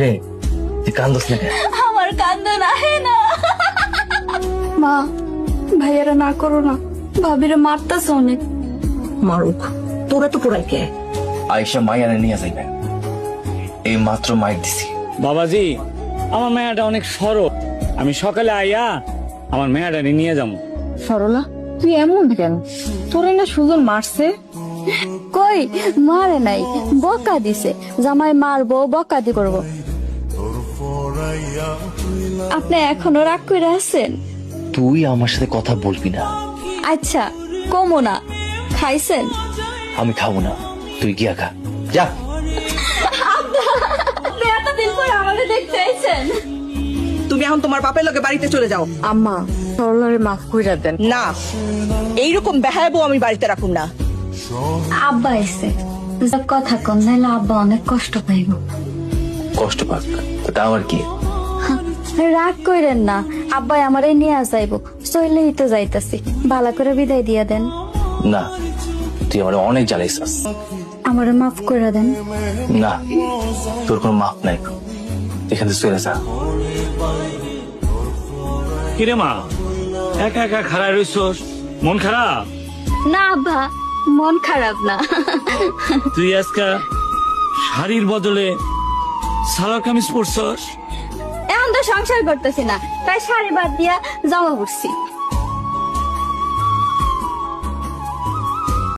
রে তুই কান্দস না কেন? আমার কান্দন আহে না। মা, ভাইয়ারা না করো না, ভাবিরে মারতাছে অনেক। মারুক, তোরা তো পোড়াই কে? আয়েশা মাইয়ারে নিয়ে যাইবে, এই মাত্র মাইর দিছি। বাবাজি, আমার মেয়াটা অনেক সরল। আমি সকালে আইয়া আমার মেয়াটা নিয়ে যাবো। সরলা, তুই এমন কেন? তোরে না সুজন মারছে? কই মারে নাই, বকা দিছে। জামাই মারবো, বকা দি করবো। আপনি এখনো রাগ করে আছেন? তুই আমার সাথে কথা বলবি না। আচ্ছা কমো না। খাইছেন? আমি খাবো না, তুই গিয়া খা যা। আপনি এতদিন পর আমাদের দেখতে আইছেন। তুমি এখন তোমার বাপের লোকে বাড়িতে চলে যাও। আম্মা, সরলারে মাফ কইরা দেন। না, এইরকম বেহায়াবো আমি বাড়িতে রাখুম না। আব্বা এসে কথা কম, নাইলে আব্বা অনেক কষ্ট পাইব। কষ্ট পাক, তা আমার কি? রাগ কইরেন না, আব্বাই আমারে নিয়ে যাইব। চইলেই তো যাইতাছি, ভালো করে বিদায় দিয়া দেন। না, তুই আমার অনেক জ্বালাইছিস। আমারে মাফ করে দেন। না, তোর কোনো মাপ নাই, এখান থেকে চলে যা। কিরে মা, একা একা খারাপ রইছস? মন খারাপ? না আব্বা, মন খারাপ না। তুই আজকা শাড়ির বদলে সালোয়ার কামিজ পরছস? এখন তো সংসার করতেছি না, তাই শাড়ি বাদ দিয়া জামা পড়ছি।